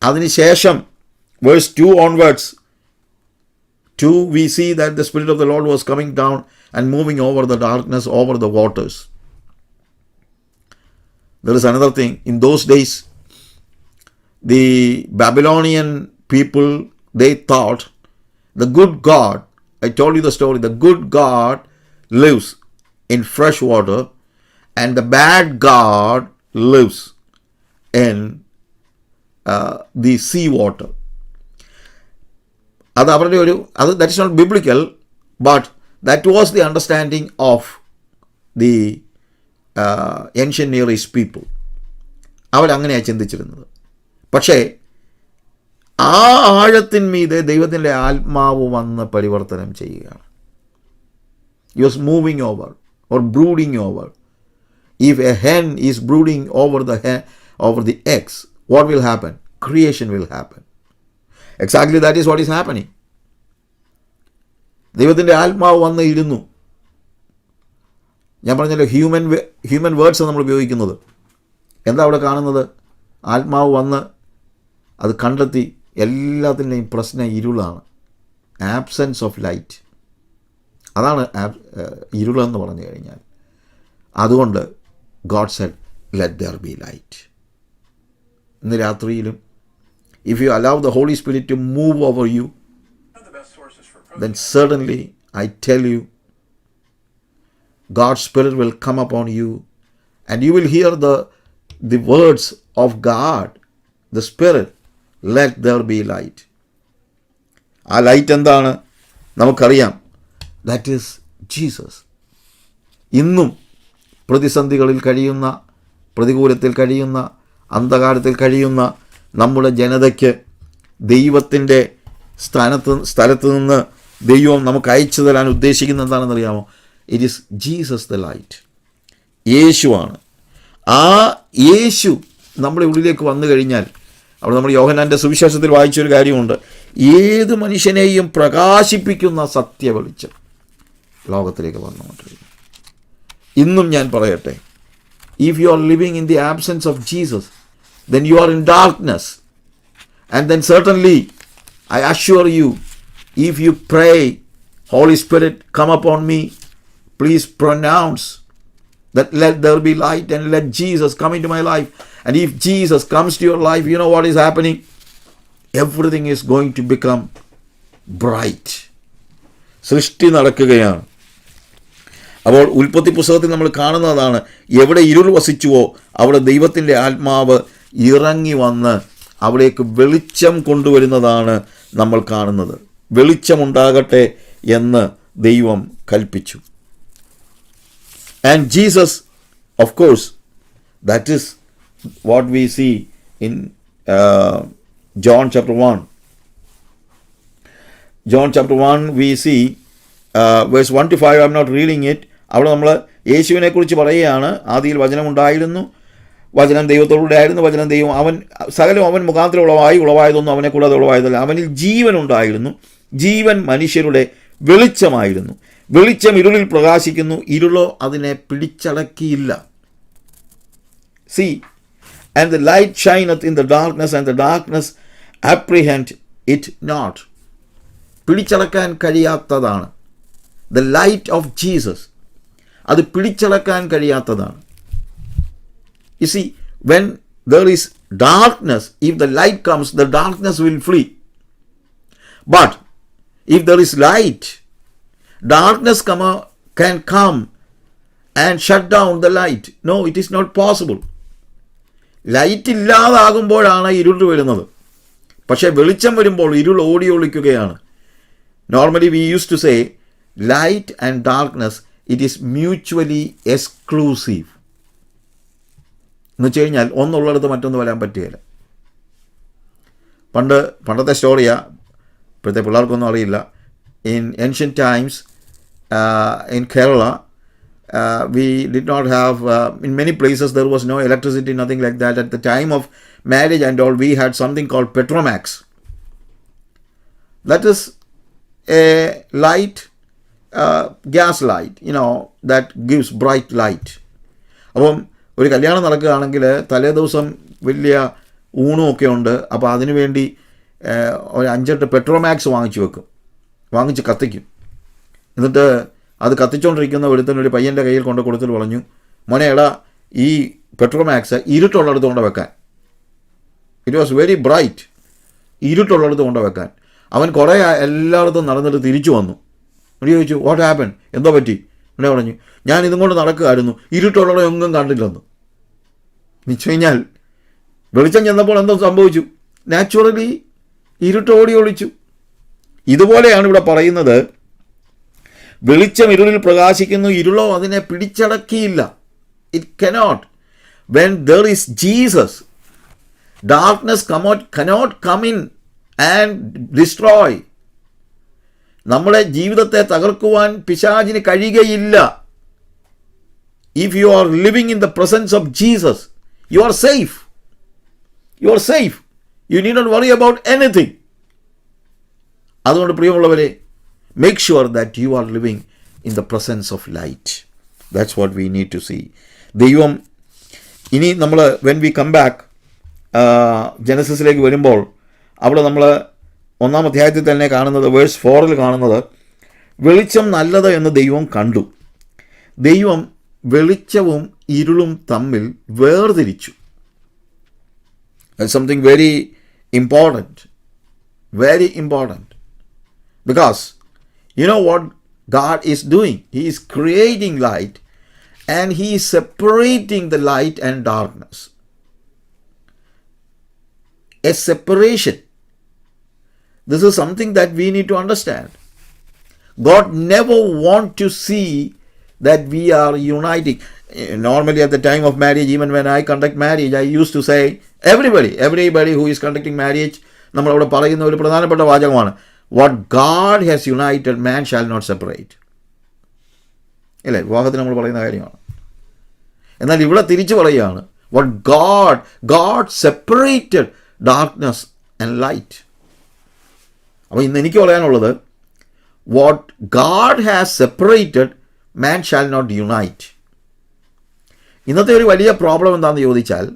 S1: അതിനുശേഷം verse 2 onwards, 2, we see that the Spirit of the Lord was coming down and moving over the darkness, over the waters. There is another thing. In those days, the Babylonian people, they thought the good God, I told you the story, the good God lives in fresh water, and the bad God lives in the sea water. അത് അവരുടെ that is not biblical, but that was the understanding of the ancient Near East people. അവരങ്ങനെയാണ് ചിന്തിച്ചിരുന്നത്. പക്ഷേ ആ ആഴത്തിന്മീതെ ദൈവത്തിൻ്റെ ആത്മാവ് വന്ന് പരിവർത്തനം ചെയ്യുകയാണ്. He was moving over or brooding over. If a hen is brooding over the eggs, what will happen? Creation will happen. Exactly that is what is happening. ദൈവത്തിൻ്റെ ആത്മാവ് വന്ന് ഇരുന്നു. ഞാൻ പറഞ്ഞല്ലോ ഹ്യൂമൻ വേർഡ്സ് നമ്മൾ ഉപയോഗിക്കുന്നത്. എന്താ അവിടെ കാണുന്നത്? ആത്മാവ് വന്ന് അത് കണ്ടെത്തി എല്ലാത്തിൻ്റെയും പ്രശ്നം ഇരുളാണ്. Absence of light. അതാണ് ഇരുളെന്ന് പറഞ്ഞു കഴിഞ്ഞാൽ. അതുകൊണ്ട് God said, let there be light. ഇന്ന് രാത്രിയിലും if you allow the Holy Spirit to move over you, then certainly I tell you, God's Spirit will come upon you and you will hear the words of God, the Spirit, let there be light. ആ light എന്താണ്? നമുക്കറിയാം. That is Jesus. ഇന്നും പ്രതിസന്ധികളിൽ കഴിയുന്ന, പ്രതികൂലത്തിൽ കഴിയുന്ന, അന്ധകാരത്തിൽ കഴിയുന്ന നമ്മുടെ ജനതയ്ക്ക് ദൈവത്തിൻ്റെ സ്ഥലത്ത് നിന്ന് ദൈവം നമുക്ക് അയച്ചു തരാൻ ഉദ്ദേശിക്കുന്നത് എന്താണെന്നറിയാമോ? It is Jesus the light. യേശുവാണ്. ആ യേശു നമ്മുടെ ഉള്ളിലേക്ക് വന്നു കഴിഞ്ഞാൽ, അവിടെ നമ്മൾ യോഹന്നാൻ്റെ സുവിശേഷത്തിൽ വായിച്ചൊരു കാര്യമുണ്ട്. ഏത് മനുഷ്യനെയും പ്രകാശിപ്പിക്കുന്ന സത്യവെളിച്ചം ലോകത്തിലേക്ക് വന്നുകൊണ്ടിരിക്കുന്നു. ഇന്നും ഞാൻ പറയട്ടെ, if you are living in the absence of Jesus, then you are in darkness. And then certainly, I assure you, if you pray, Holy Spirit, come upon me, please pronounce that let there be light and let Jesus come into my life. And if Jesus comes to your life, you know what is happening? Everything is going to become bright. സൃഷ്ടി നടക്കുകയാണ്. അപ്പോൾ ഉൽപ്പത്തി പുസ്തകത്തിൽ നമ്മൾ കാണുന്നതാണ്, എവിടെ ഇരുൾ വസിച്ചുവോ അവിടെ ദൈവത്തിൻ്റെ ആത്മാവ് ഇറങ്ങി വന്ന് അവിടേക്ക് വെളിച്ചം കൊണ്ടുവരുന്നതാണ് നമ്മൾ കാണുന്നത്. വെളിച്ചമുണ്ടാകട്ടെ എന്ന് ദൈവം കൽപ്പിച്ചു. And Jesus, of course, that is what we see in John chapter 1. John chapter 1 we see verse 1 to 5. I'm not reading it. അവിടെ നമ്മൾ യേശുവിനെ കുറിച്ച് പറയുകയാണ്. ആദിയിൽ വചനം ഉണ്ടായിരുന്നു, വചനം ദൈവത്തോടുകൂടെ ആയിരുന്നു, വചനം ദൈവം, അവൻ സകലം അവൻ മുഖാന്തരം ഉളവായതൊന്നും അവനെ കൂടാതെ ഉളവായതല്ല. അവനിൽ ജീവൻ ഉണ്ടായിരുന്നു, ജീവൻ മനുഷ്യരുടെ വെളിച്ചമായിരുന്നു. വെളിച്ചം ഇരുളിൽ പ്രകാശിക്കുന്നു, ഇരുളോ അതിനെ പിടിച്ചടക്കിയില്ല. See, and the light shineth in the darkness, and the darkness apprehend it not. പിടിച്ചടക്കാൻ കഴിയാത്തതാണ്. The light of Jesus, അത് പിടിച്ചടക്കാൻ കഴിയാത്തതാണ്. You see, when there is darkness, if the light comes, the darkness will flee. But if there is light, darkness can come and shut down the light. No, it is not possible. Light ഇല്ലാതാകുമ്പോഴാണ് ഇരുൾ വരുന്നത്. പക്ഷേ വെളിച്ചം വരുമ്പോൾ ഇരുൾ ഓടി ഒളിക്കുകയാണ്. Normally we use to say light and darkness, it is mutually exclusive. എന്ന് വെച്ച് കഴിഞ്ഞാൽ ഒന്നുള്ളിടത്ത് മറ്റൊന്ന് വരാൻ പറ്റുകയില്ല. പണ്ടത്തെ സ്റ്റോറിയാ, ഇപ്പോഴത്തെ പിള്ളേർക്കൊന്നും അറിയില്ല. In ancient times in Kerala, we did not have, in many places there was no electricity, nothing like that. At the time of marriage and all, we had something called Petromax. That is a light, gas light, that gives bright light. അപ്പം ഒരു കല്യാണം നടക്കുകയാണെങ്കിൽ തലേ ദിവസം വലിയ ഊണുമൊക്കെ ഉണ്ട്. അപ്പോൾ അതിനു വേണ്ടി ഒരു 5-8 പെട്രോമാക്സ് വാങ്ങിച്ച് കത്തിക്കും. എന്നിട്ട് അത് കത്തിച്ചുകൊണ്ടിരിക്കുന്ന ഒരുത്തനൊരു പയ്യൻ്റെ കയ്യിൽ കൊണ്ട് കൊടുത്തിട്ട് പറഞ്ഞു, മോനെ എടാ, ഈ പെട്രോമാക്സ് ഇരുട്ടുള്ളിടത്ത് കൊണ്ട് വെക്കാൻ. It was very bright. ഇരുട്ടുള്ളിടത്ത് കൊണ്ട് വെക്കാൻ. അവൻ കുറേ എല്ലായിടത്തും നടന്നിട്ട് തിരിച്ചു വന്നു. ചോദിച്ചു, വാട്ട് ഹാപ്പൻ, എന്തോ പറ്റി? ഇവിടെ പറഞ്ഞു ഞാൻ ഇതും കൊണ്ട് നടക്കുകയായിരുന്നു, ഇരുട്ടുള്ള എങ്ങും കണ്ടില്ലെന്ന്. വെച്ച് കഴിഞ്ഞാൽ വെളിച്ചം ചെന്നപ്പോൾ എന്തോ സംഭവിച്ചു? നാച്ചുറലി ഇരുട്ടോടി ഒളിച്ചു. ഇതുപോലെയാണ് ഇവിടെ പറയുന്നത്, വെളിച്ചം ഇരുളിൽ പ്രകാശിക്കുന്നു, ഇരുളോ അതിനെ പിടിച്ചടക്കിയില്ല. It cannot. When there is Jesus, darkness cannot come in and destroy. നമ്മുടെ ജീവിതത്തെ തകർക്കുവാൻ പിശാചിന് കഴിയുകയില്ല. If you are living in the presence of Jesus, you are safe. You are safe. You need not worry about anything. അതുകൊണ്ട് പ്രിയമുള്ളവരെ, make sure that you are living in the presence of light. That's what we need to see. ദൈവം ഇനി നമ്മൾ when we come back ജനസിസിലേക്ക് വരുമ്പോൾ അവിടെ നമ്മൾ 1-ാം അധ്യായത്തിൽ തന്നെ കാണുന്നത്, വേഴ്സ് 4 കാണുന്നത്, വെളിച്ചം നല്ലത് എന്ന് ദൈവം കണ്ടു. ദൈവം വെളിച്ചവും ഇരുളും തമ്മിൽ വേർതിരിച്ചു. That's something very important. Very important. Because you know what God is doing? He is creating light and He is separating the light and darkness. A separation. This is something that we need to understand. God never wants to see that we are uniting. Normally at the time of marriage, even when I conduct marriage, I used to say, everybody who is conducting marriage, നമ്മളവിടെ പറയുന്ന ഒരു പ്രധാനപ്പെട്ട വാചകമാണ്, what God has united, man shall not separate. അല്ലേ? വിവാഹത്തിന് നമ്മൾ പറയുന്ന കാര്യമാണ്. എന്നാൽ ഇവിടെ തിരിച്ചു പറയുകയാണ്, what God separated darkness and light. അപ്പോൾ ഇന്ന് എനിക്ക് പറയാനുള്ളത്, what God has separated, man shall not unite. ഇന്നത്തെ ഒരു വലിയ പ്രോബ്ലം എന്താണെന്ന് ചോദിച്ചാൽ,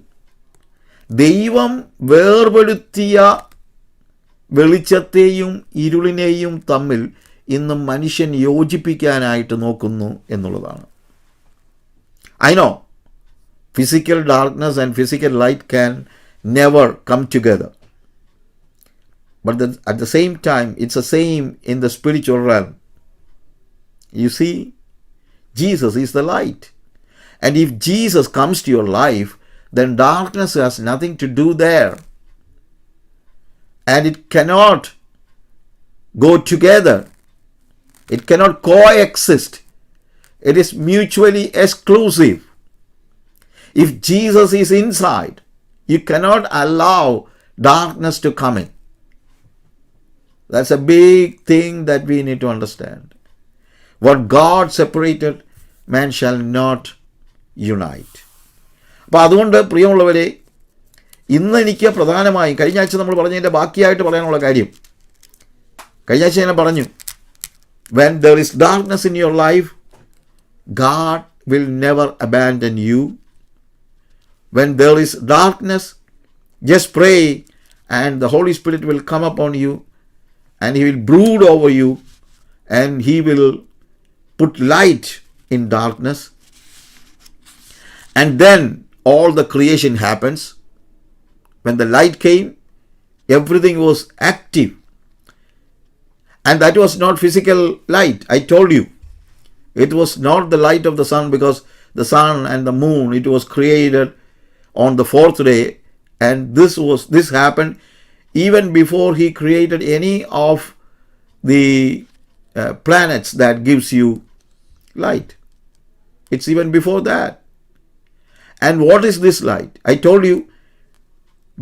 S1: ദൈവം വേർപെടുത്തിയ വെളിച്ചത്തെയും ഇരുളിനെയും തമ്മിൽ ഇന്ന് മനുഷ്യൻ യോജിപ്പിക്കാനായിട്ട് നോക്കുന്നു എന്നുള്ളതാണ്. I know physical darkness and physical light can never come together. But at the same time, it's the same in the spiritual realm. You see, Jesus is the light. And if Jesus comes to your life, then darkness has nothing to do there. And it cannot go together. It cannot coexist. It is mutually exclusive. If Jesus is inside, you cannot allow darkness to come in. That's a big thing that we need to understand. What God separated, man shall not unite. അപ്പോൾ അതുകൊണ്ട് പ്രിയമുള്ളവരെ, ഇന്ന് എനിക്ക് പ്രധാനമായും കഴിഞ്ഞ ആഴ്ച നമ്മൾ പറഞ്ഞതിൻ്റെ ബാക്കിയായിട്ട് പറയാനുള്ള കാര്യം, കഴിഞ്ഞ ആഴ്ച ഞാൻ പറഞ്ഞു, when there is darkness in your life, God will never abandon you. When there is darkness, just pray and the Holy Spirit will come upon you and He will brood over you and He will put light in darkness. And then all the creation happens. When the light came, everything was active. And that was not physical light. I told you, it was not the light of the sun, because the sun and the moon, it was created on the 4th day. And this happened even before He created any of the planets that gives you light. It's even before that. And what is this light? I told you,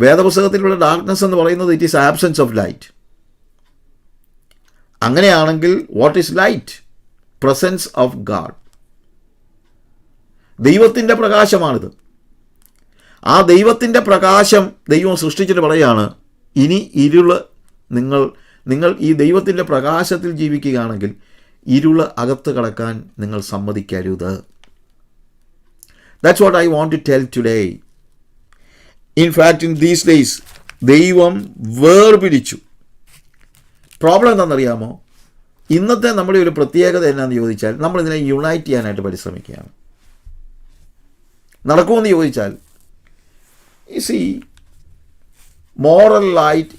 S1: വേദപുസ്തകത്തിലുള്ള darkness എന്ന് പറയുന്നത് it is absence of light. അങ്ങനെയാണെങ്കിൽ what is light? Presence of God. ദൈവത്തിൻ്റെ പ്രകാശമാണിത്. ആ ദൈവത്തിൻ്റെ പ്രകാശം ദൈവം സൃഷ്ടിച്ചിട്ട് പറയുകയാണ്, ഇനി ഇരുള് നിങ്ങൾ ഈ ദൈവത്തിൻ്റെ പ്രകാശത്തിൽ ജീവിക്കുകയാണെങ്കിൽ ഇരുള് അകത്ത് കടക്കാൻ നിങ്ങൾ സമ്മതിക്കരുത്. That's what I want to tell today. In fact, in these days, ദൈവം വേർപിരിച്ചു. പ്രോബ്ലം എന്താണെന്നറിയാമോ? ഇന്നത്തെ നമ്മുടെ ഒരു പ്രത്യേകത എന്നാന്ന് ചോദിച്ചാൽ, നമ്മളിതിനെ യുണൈറ്റ് ചെയ്യാനായിട്ട് പരിശ്രമിക്കുകയാണ്. നടക്കുമെന്ന് ചോദിച്ചാൽ, you see, moral light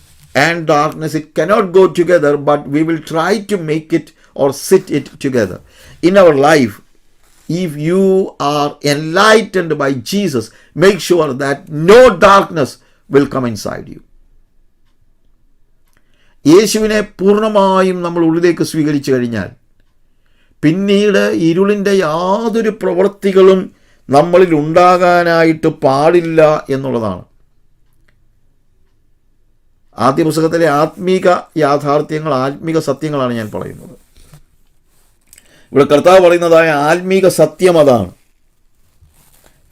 S1: and darkness, it cannot go together, but we will try to make it or sit it together. In our life, if you are enlightened by Jesus, make sure that no darkness will come inside you. യേശുവിനെ പൂർണ്ണമായും നമ്മൾ ഉള്ളിലേക്ക് സ്വീകരിച്ചു കഴിഞ്ഞാൽ പിന്നീട് ഇരുളിൻ്റെ യാതൊരു പ്രവൃത്തികളും നമ്മളിൽ ഉണ്ടാകാനായിട്ട് പാടില്ല എന്നുള്ളതാണ്. ആദ്യ പുസ്തകത്തിലെ ആത്മീക യാഥാർത്ഥ്യങ്ങൾ, ആത്മീക സത്യങ്ങളാണ് ഞാൻ പറയുന്നത്. ഇവിടെ കർത്താവ് പറയുന്നതായ ആത്മീക സത്യം അതാണ്.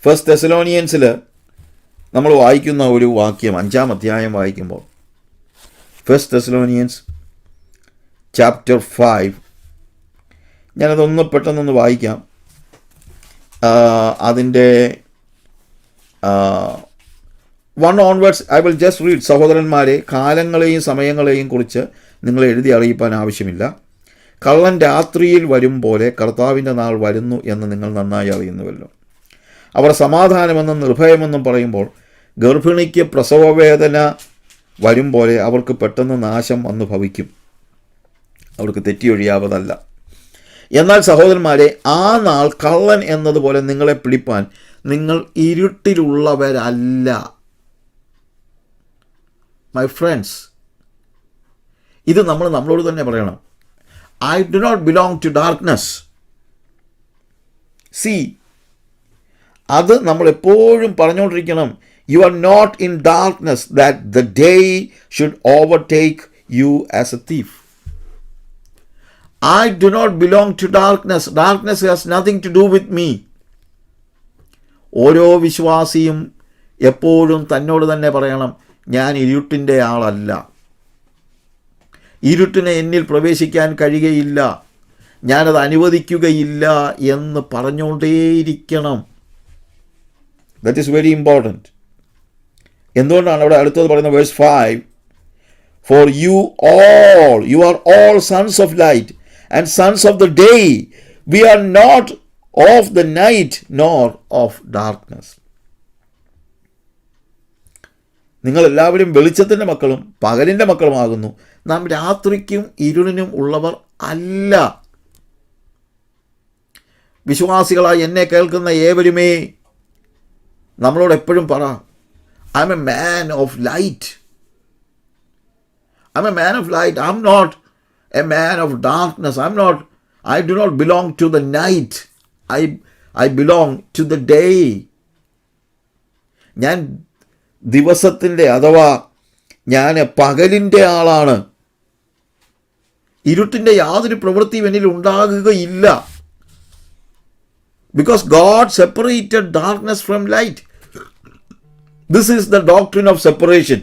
S1: ഫസ്റ്റ് തെസലോനിയൻസിൽ നമ്മൾ വായിക്കുന്ന ഒരു വാക്യം, 5-ാം അധ്യായം വായിക്കുമ്പോൾ, ഫസ്റ്റ് തെസലോനിയൻസ് ചാപ്റ്റർ 5, ഞാനതൊന്ന് പെട്ടെന്നൊന്ന് വായിക്കാം. അതിൻ്റെ 1 onwards I will just read. സഹോദരന്മാരെ, കാലങ്ങളെയും സമയങ്ങളെയും കുറിച്ച് നിങ്ങൾ എഴുതി അറിയിപ്പാൻ ആവശ്യമില്ല. കള്ളൻ രാത്രിയിൽ വരും പോലെ കർത്താവിൻ്റെ നാൾ വരുന്നു എന്ന് നിങ്ങൾ നന്നായി അറിയുന്നുവല്ലോ. അവർ സമാധാനമെന്നും നിർഭയമെന്നും പറയുമ്പോൾ ഗർഭിണിക്ക് പ്രസവവേദന വരും പോലെ അവർക്ക് പെട്ടെന്ന് നാശം വന്നു ഭവിക്കും. അവർക്ക് തെറ്റിയൊഴിയാവതല്ല. എന്നാൽ സഹോദരന്മാരെ, ആ നാൾ കള്ളൻ എന്നതുപോലെ നിങ്ങളെ പിടിപ്പാൻ നിങ്ങൾ ഇരുട്ടിലുള്ളവരല്ല. മൈ ഫ്രണ്ട്സ്, ഇത് നമ്മളോട് തന്നെ പറയണം. I do not belong to darkness. See, അത് നമ്മൾ എപ്പോഴും പറഞ്ഞുകൊണ്ടിരിക്കണം. You are not in darkness that the day should overtake you as a thief. I do not belong to darkness. Darkness has nothing to do with me. ഓരോ വിശ്വാസിയും എപ്പോഴും തന്നോട് തന്നെ പറയണം, ഞാൻ ഇരുട്ടിൻ്റെ ആളല്ല. ഇരുട്ടിനെ എന്നിൽ പ്രവേശിക്കാൻ കഴിയുകയില്ല, ഞാനത് അനുവദിക്കുകയില്ല എന്ന് പറഞ്ഞുകൊണ്ടേയിരിക്കണം. That is very important. എന്തുകൊണ്ടാണ് അവിടെ അടുത്തത് പറയുന്നത്? Verse 5, For you are all sons of light and sons of the day. We are not of the night nor of darkness. നിങ്ങളെല്ലാവരും വെളിച്ചത്തിൻ്റെ മക്കളും പകലിൻ്റെ മക്കളുമാകുന്നു. നാം രാത്രിക്കും ഇരുളിനും ഉള്ളവർ അല്ല. വിശ്വാസികളായി എന്നെ കേൾക്കുന്ന ഏവരുമേ, നമ്മളോട് എപ്പോഴും പറ, I am a man of light. I am a man of light. I am not a man of darkness. I do not belong to the night. I belong to the day. ഞാൻ ദിവസത്തിൻ്റെ അഥവാ ഞാൻ പകലിൻ്റെ ആളാണ്. ഇരുട്ടിൻ്റെ യാതൊരു പ്രവൃത്തിയും എന്നിൽ ഉണ്ടാകുകയില്ല. Because God separated darkness from light. This is the doctrine of separation.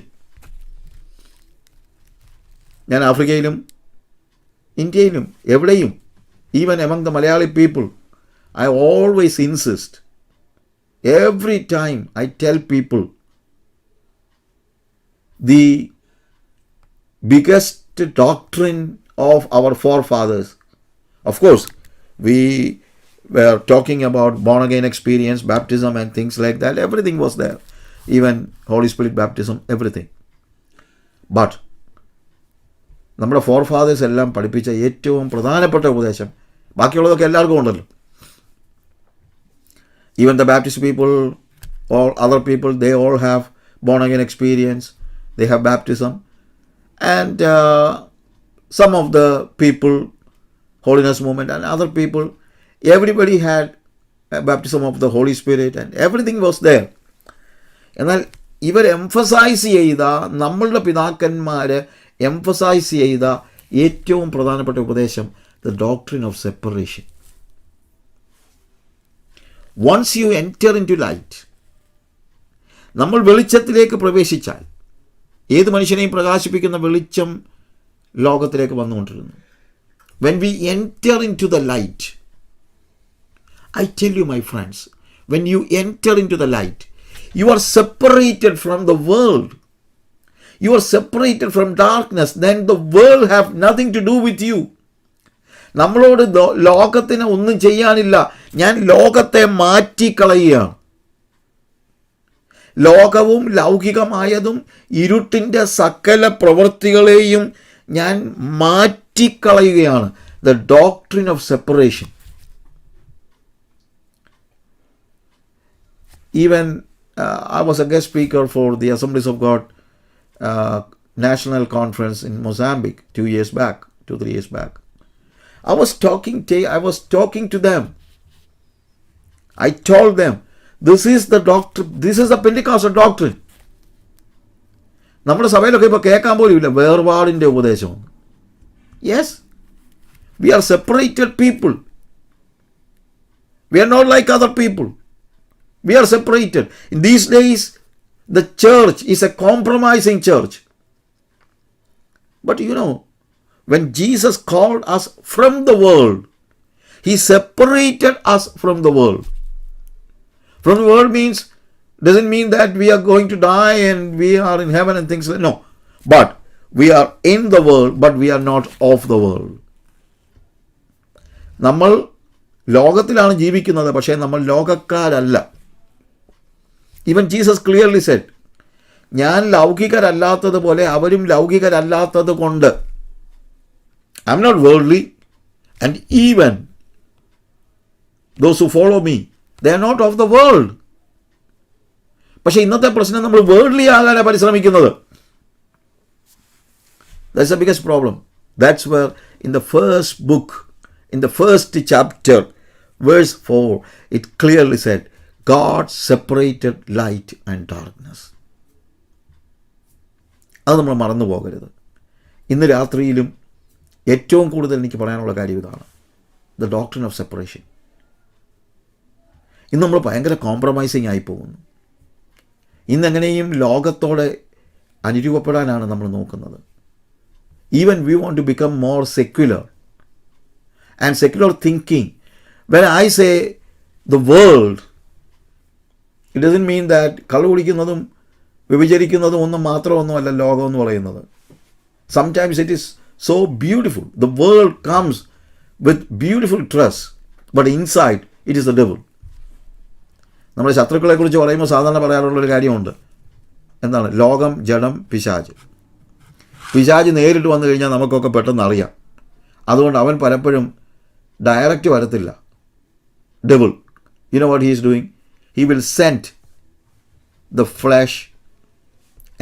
S1: ഞാൻ ആഫ്രിക്കയിലും ഇന്ത്യയിലും എവിടെയും, even among the Malayali people, I always insist, every time I tell people, the biggest doctrine of our forefathers. Of course, we were talking about born again experience, baptism and things like that. Everything was there, even Holy Spirit baptism, everything. But നമ്മുടെ ഫോർഫാദേഴ്സ് എല്ലാം പഠിപ്പിച്ച ഏറ്റവും പ്രധാനപ്പെട്ട ഉപദേശം, ബാക്കിയുള്ളതൊക്കെ എല്ലാവർക്കും ഉണ്ടല്ലോ. Even the Baptist people or other people, they all have born again experience. They have baptism, and some of the people, holiness movement and other people, everybody had a baptism of the Holy Spirit and everything was there. എന്നാൽ ഇവർ emphasise ചെയ്ത, നമ്മളുടെ പിതാക്കന്മാർ emphasise ചെയ്ത ഏറ്റവും പ്രധാനപ്പെട്ട ഉപദേശം, the doctrine of separation. Once you enter into light, നമ്മൾ വെളിച്ചത്തിലേക്ക് പ്രവേശിച്ചാൽ, ഏത് മനുഷ്യനെയും പ്രകാശിപ്പിക്കുന്ന വെളിച്ചം ലോകത്തിലേക്ക് വന്നുകൊണ്ടിരുന്നു. When we enter into the light, I tell you my friends, when you enter into the light, you are separated from the world. You are separated from darkness. Then the world have nothing to do with you. നമ്മളോട് ലോകത്തിന് ഒന്നും ചെയ്യാനില്ല. ഞാൻ ലോകത്തെ മാറ്റിക്കളയുകയാണ്. ലോകവും ലൗകികമായതും ഇരുട്ടിൻ്റെ സകല പ്രവൃത്തികളെയും ഞാൻ മാറ്റിക്കളയുകയാണ്. The doctrine of separation. Even I was a guest speaker for the Assemblies of God National Conference in Mozambique 2 years back, 2-3 years back. I was talking to them. I told them, this is the doctrine, this is the Pentecostal doctrine. നമ്മുടെ സഭയിലൊക്കെ ഇപ്പോൾ കേൾക്കാൻ പോലും ഇല്ല വേർപാടിൻ്റെ ഉപദേശം. Yes, we are separated people. We are not like other people. We are separated. In these days the church is a compromising church. But you know, when Jesus called us from the world, he separated us from the world. From the world doesn't mean that we are going to die and we are in heaven and things like that. No. But we are in the world, but we are not of the world. നമ്മൾ ലോകത്തിലാണ് ജീവിക്കുന്നത്, പക്ഷേ നമ്മൾ ലോകക്കാരല്ല. Even Jesus clearly said, ഞാൻ ലൗകികരല്ലാത്തതുപോലെ അവരും ലൗകികരല്ലാത്തത് കൊണ്ട്, I am not worldly, and even those who follow me, they are not of the world. പക്ഷേ ഇന്നത്തെ പ്രശ്നം നമ്മൾ worldly ആകാനാണ് പരിശ്രമിക്കുന്നത്. That's the biggest problem. That's where in the first book, in the first chapter, verse 4, it clearly said, God separated light and darkness. അത് നമ്മൾ മറന്നു പോകരുത്. ഇന്ന് രാത്രിയിലും ഏറ്റവും കൂടുതൽ എനിക്ക് പറയാനുള്ള കാര്യം ഇതാണ്, ദ ഡോക്ട്രിൻ ഓഫ് സെപ്പറേഷൻ. ഇന്ന് നമ്മൾ ഭയങ്കര കോംപ്രമൈസിങ് ആയി പോകുന്നു. ഇന്നെങ്ങനെയും ലോകത്തോടെ അനുരൂപപ്പെടാനാണ് നമ്മൾ നോക്കുന്നത്. Even we want to become more secular and secular thinking. When I say the world, it doesn't mean that കള്ളു കുടിക്കുന്നതും വ്യഭിചരിക്കുന്നതും ഒന്നുമല്ല ലോകം എന്ന് പറയുന്നത്. Sometimes it is so beautiful. The world comes with beautiful dress, but inside it is the devil. നമ്മുടെ ശത്രുക്കളെക്കുറിച്ച് പറയുമ്പോൾ സാധാരണ പറയാറുള്ളൊരു കാര്യമുണ്ട്. എന്താണ്? ലോകം, ജഡം, പിശാച്. പിശാച് നേരിട്ട് വന്നു കഴിഞ്ഞാൽ നമുക്കൊക്കെ പെട്ടെന്ന് അറിയാം. അതുകൊണ്ട് അവൻ പലപ്പോഴും ഡയറക്റ്റ് വരത്തില്ല. Devil, you know what he is doing? He will send the flesh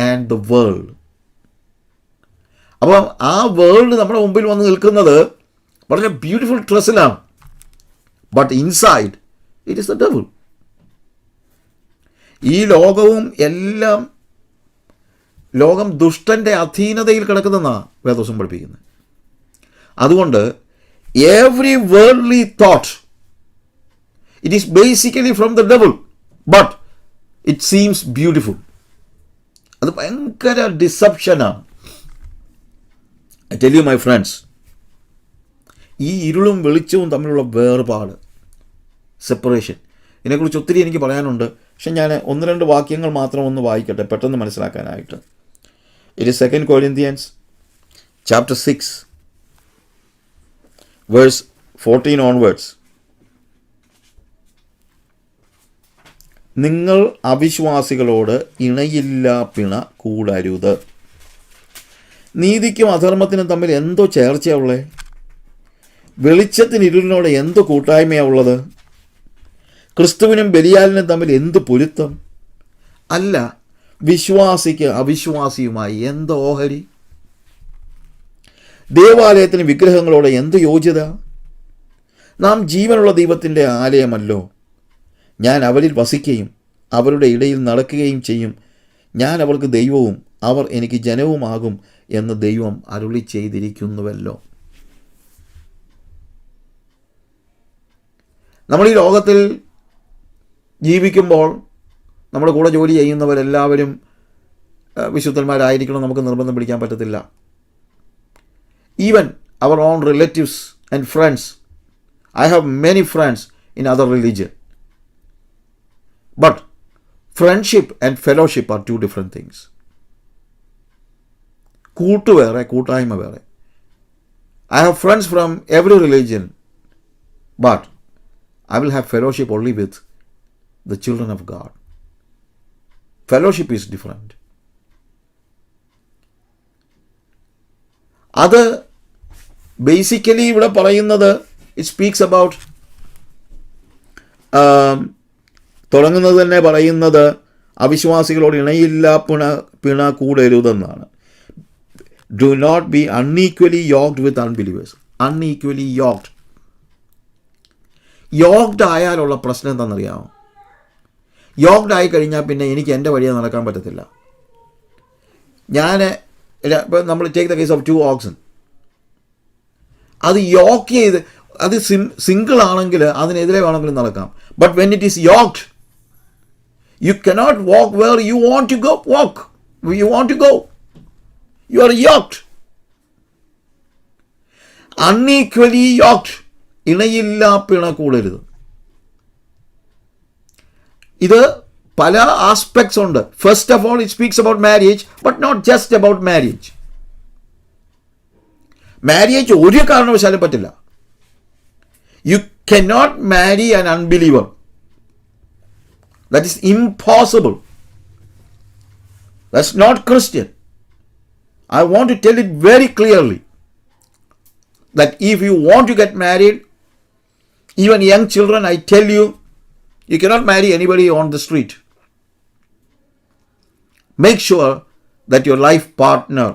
S1: and the world. അപ്പോൾ ആ വേൾഡ് നമ്മുടെ മുമ്പിൽ വന്ന് നിൽക്കുന്നത് വളരെ ബ്യൂട്ടിഫുൾ ഡ്രസ്സിലാണ്. But inside it is the devil. ഈ ലോകവും എല്ലാം, ലോകം ദുഷ്ടൻ്റെ അധീനതയിൽ കിടക്കുന്നതെന്നാണ് വേദോസം പഠിപ്പിക്കുന്നത്. അതുകൊണ്ട് every worldly thought, it is basically from the devil, but it seems beautiful. അത് ഭയങ്കര ഡിസപ്ഷനാണ്. I tell you my friends, ഈ ഇരുളും വെളിച്ചവും തമ്മിലുള്ള വേർപാട്, സെപ്പറേഷൻ, ഇതിനെക്കുറിച്ച് ഒത്തിരി എനിക്ക് പറയാനുണ്ട്. പക്ഷെ ഞാൻ 1-2 വാക്യങ്ങൾ മാത്രം ഒന്ന് വായിക്കട്ടെ പെട്ടെന്ന് മനസ്സിലാക്കാനായിട്ട്. It is 2 Corinthians chapter 6 verse 14 onwards. നിങ്ങൾ അവിശ്വാസികളോട് ഇണയില്ലാ പിണ കൂടരുത്. നീതിക്കും അധർമ്മത്തിനും തമ്മിൽ എന്തോ ചേർച്ചയുള്ളേ? വെളിച്ചത്തിന് ഇരുളിനോട് എന്തോ കൂട്ടായ്മയാണ് ഉള്ളത്? ക്രിസ്തുവിനും ബലിയാലിനും തമ്മിൽ എന്ത് പൊരുത്തം? അല്ല, വിശ്വാസിക്ക് അവിശ്വാസിയുമായി എന്ത് ഓഹരി? ദേവാലയത്തിന് വിഗ്രഹങ്ങളോട് എന്ത് യോഗ്യത? നാം ജീവനുള്ള ദൈവത്തിൻ്റെ ആലയമല്ലോ. ഞാൻ അവരിൽ വസിക്കുകയും അവരുടെ ഇടയിൽ നടക്കുകയും ചെയ്യും. ഞാൻ അവർക്ക് ദൈവവും അവർ എനിക്ക് ജനവുമാകും എന്ന് ദൈവം അരുളി ചെയ്തിരിക്കുന്നുവല്ലോ. നമ്മൾ ഈ ലോകത്തിൽ ജീവിക്കുമ്പോൾ നമ്മുടെ കൂടെ ജോലി ചെയ്യുന്നവരെല്ലാവരും വിശുദ്ധന്മാരായിരിക്കണം നമുക്ക് നിർബന്ധം പിടിക്കാൻ പറ്റത്തില്ല. Even our own relatives and friends. I have many friends in other religion. But friendship and fellowship are two different things. കൂട്ട് വേറെ, കൂട്ടായ്മ വേറെ. I have friends from every religion, but I will have fellowship only with the children of God. Fellowship is different. അത് basically ഇവിടെ പറയുന്നത്, it speaks about തുടങ്ങുന്നത് തന്നെ പറയുന്നത് അവിശ്വാസികളോട് ഇണയില്ല പിണ കൂടരുതെന്നാണ്. Do not be unequally yoked with unbelievers. Unequally yoked ആയാലുള്ള പ്രശ്നം എന്താണെന്നറിയാമോ? യോക്ഡ് ആയി കഴിഞ്ഞാൽ പിന്നെ എനിക്ക് എൻ്റെ വഴിയെ നടക്കാൻ പറ്റത്തില്ല. ഇപ്പം നമ്മൾ take the case of 2 oxen. അത് യോക്ക് ചെയ്ത് അത് സിംഗിൾ ആണെങ്കിൽ അതിനെതിരെ വേണമെങ്കിലും നടക്കാം. But when it is yoked, you cannot walk where you want to go. You want to go, you are yoked. Unequally yoked. ഇണയില്ല പിണ കൂടരുത്. ഇത് പല ആസ്പെക്ട്സ് ഉണ്ട്. First of all it speaks about marriage, but not just about marriage. Marriage ഒരു കാരണവശാലും പറ്റില്ല. You cannot marry an unbeliever. That is impossible. That's not Christian. I want to tell it very clearly that if you want to get married, even young children, I tell you, you cannot marry anybody on the street. Make sure that your life partner,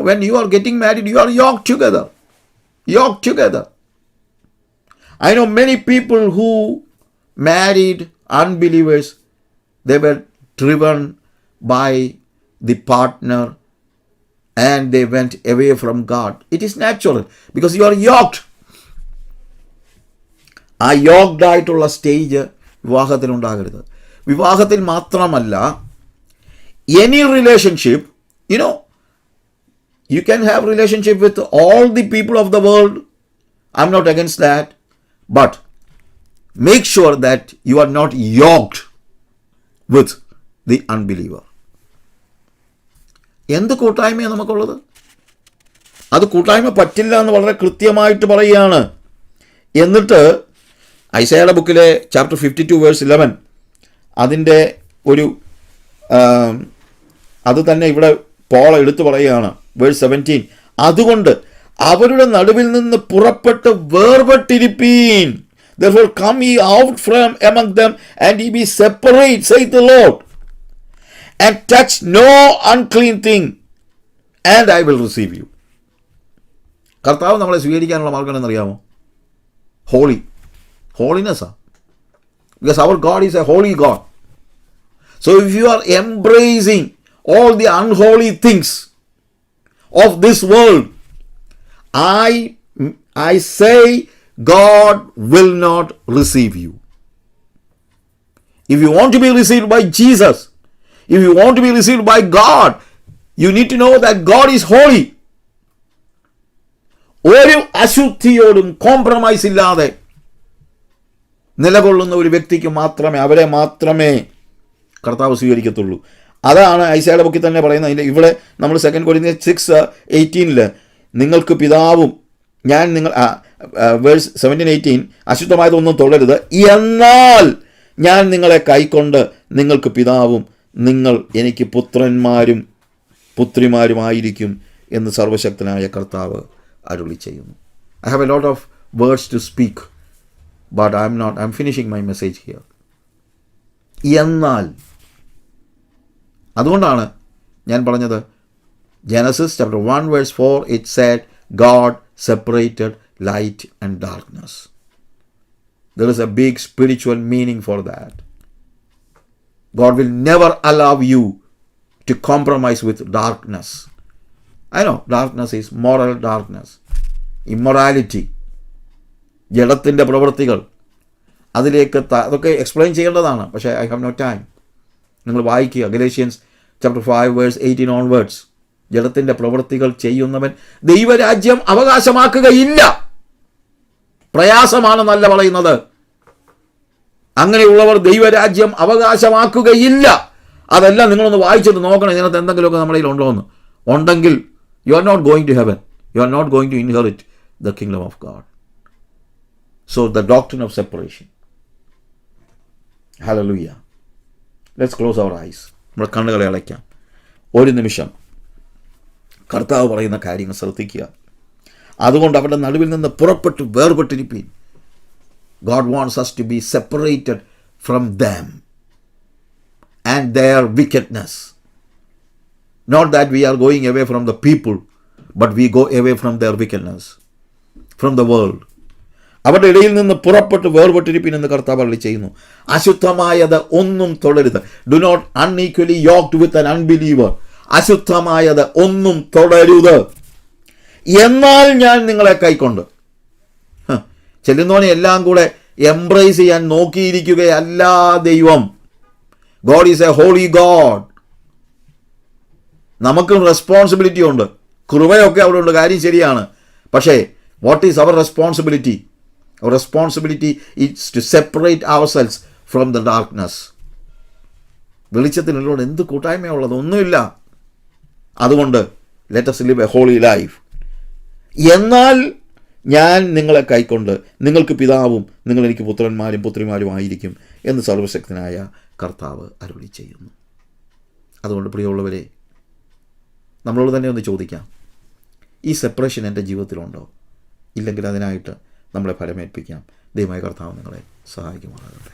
S1: when you are getting married, you are yoked together. I know many people who married unbelievers. They were driven by the partner and they went away from God. It is natural because you are yoked. ആ yoked ആയിട്ടുള്ള stage വിവാഹത്തിലുണ്ടാകരുത്. വിവാഹത്തിൽ മാത്രമല്ല, any relationship, you can have relationship with all the people of the world. I'm not against that, but make sure that you are not yoked with the unbeliever. എന്ത് കൂട്ടായ്മയാണ് നമുക്കുള്ളത്? അത് കൂട്ടായ്മ പറ്റില്ല എന്ന് വളരെ കൃത്യമായിട്ട് പറയുകയാണ്. എന്നിട്ട് ഐസയുടെ ബുക്കിലെ ചാപ്റ്റർ 52 വേഴ്സ് 11 അതിൻ്റെ ഒരു അത് തന്നെ ഇവിടെ പോൾ എടുത്തു പറയുകയാണ്. വേഴ്സ് 17, അതുകൊണ്ട് അവരുടെ നടുവിൽ നിന്ന് പുറപ്പെട്ട് വേർപെട്ടിരിപ്പീൻ. Therefore come ye out from among them, and ye be separate, saith the Lord, and touch no unclean thing, and I will receive you. കർത്താവ് നമ്മളെ സ്വീകരിക്കാനുള്ള മാർഗം എന്നറിയാമോ? ഹോളിനെസ്സാണ്. Because our God is a holy God. So if you are embracing all the unholy things of this world, I say God will not receive you. If you want to be received by Jesus, if you want to be received by God, you need to know that God is holy. ഒരു അശുദ്ധിയോടും compromise ഇല്ലാതെ നിലകൊള്ളുന്ന ഒരു വ്യക്തിക്ക് അവരെ മാത്രമേ കർത്താവ് സ്വീകരിക്കത്തുള്ളൂ. അതാണ് ഐസയുടെ ബുക്കിൽ തന്നെ പറയുന്നത്. ഇവിടെ നമ്മൾ 2 Corinthians 6:18 നിങ്ങൾക്ക് പിതാവും ഞാൻ നിങ്ങൾ വേഴ്സ് 17-18 അശുദ്ധമായതൊന്നും തൊടരുത്, എന്നാൽ ഞാൻ നിങ്ങളെ കൈക്കൊണ്ട് നിങ്ങൾക്ക് പിതാവും നിങ്ങൾ എനിക്ക് പുത്രന്മാരും പുത്രിമാരുമായിരിക്കും എന്ന് സർവശക്തനായ കർത്താവ് അരുളി ചെയ്യുന്നു. I have a lot of words to speak, but I'm finishing my message here. എന്നാൽ അതുകൊണ്ടാണ് ഞാൻ പറഞ്ഞത്, Genesis chapter 1 verse 4 it said God separated light and darkness. There is a big spiritual meaning for that. God will never allow you to compromise with darkness. I know darkness is moral darkness, immorality, ജഡത്തിൻ്റെ പ്രവൃത്തികൾ. അതൊക്കെ explain ചെയ്യേണ്ടതാണ്, പക്ഷേ I have no time. നിങ്ങൾ വായിക്കുക Galatians chapter 5 verse 18 onwards. ജഡത്തിൻ്റെ പ്രവൃത്തികൾ ചെയ്യുന്നവൻ ദൈവരാജ്യം അവകാശമാക്കുകയില്ല. പ്രയാസമാണെന്നല്ല പറയുന്നത്. അങ്ങനെയുള്ളവർ ദൈവരാജ്യം അവകാശമാക്കുകയില്ല. അതെല്ലാം നിങ്ങളൊന്ന് വായിച്ചിട്ട് നോക്കണം, ഇതിനകത്ത് എന്തെങ്കിലുമൊക്കെ നമ്മുടെ ഉണ്ടോ എന്ന്. ഉണ്ടെങ്കിൽ you are not going to heaven. You are not going to inherit the kingdom of God. So the doctrine of separation. Hallelujah. Let's close our eyes. നമ്മുടെ കണ്ണുകളെ അടയ്ക്കാം. ഒരു നിമിഷം കർത്താവ് പറയുന്ന കാര്യങ്ങൾ ശ്രദ്ധിക്കുക. അതുകൊണ്ട് അവരുടെ നടുവിൽ നിന്ന് പുറപ്പെട്ട് വേർപെട്ടിരിപ്പീൻ. God wants us to be separated from them and their wickedness. Not that we are going away from the people, but we go away from their wickedness, from the world. അവരുടെ ഇടയിൽ നിന്ന് പുറപ്പെട്ട് വേർപെട്ടിരിപ്പിൻ എന്ന് കർത്താവ് അരുളി ചെയ്യുന്നു. അശുദ്ധമായത് ഒന്നും തൊടരുത്. Do not unequally yoked with an unbeliever. അശുദ്ധമായത് ഒന്നും തൊടരുത്. എന്നാൽ ഞാൻ നിങ്ങളെ കൈക്കൊണ്ട്. ചെല്ലുന്നവനെ എല്ലാം കൂടെ എംബ്രേസ് ചെയ്യാൻ നോക്കിയിരിക്കുകയല്ല ദൈവം. God is a holy God. നമുക്കും റെസ്പോൺസിബിലിറ്റി ഉണ്ട്. കൃപയൊക്കെ അവിടെ ഉണ്ട്, കാര്യം ശരിയാണ്. പക്ഷേ what is our responsibility? Our responsibility is to separate ourselves from the darkness. വെളിച്ചത്തിനുള്ളോട് എന്ത് കൂട്ടായ്മയുള്ളത്? ഒന്നുമില്ല. അതുകൊണ്ട് let us live a holy life. എന്നാൽ ഞാൻ നിങ്ങളെ കൈക്കൊണ്ട് നിങ്ങൾക്ക് പിതാവും നിങ്ങൾ എനിക്ക് പുത്രന്മാരും പുത്രിമാരും ആയിരിക്കും എന്ന് സർവശക്തനായ കർത്താവ് അരുളി ചെയ്യുന്നു. അതുകൊണ്ട് പ്രിയമുള്ളവരെ, നമ്മളോട് തന്നെ ഒന്ന് ചോദിക്കാം, ഈ സെപ്പറേഷൻ എൻ്റെ ജീവിതത്തിലുണ്ടോ? ഇല്ലെങ്കിൽ അതിനായിട്ട് നമ്മളെ ഫലമേൽപ്പിക്കാം. ദൈവമായ കർത്താവ് നിങ്ങളെ സഹായിക്കുമാറാകട്ടെ.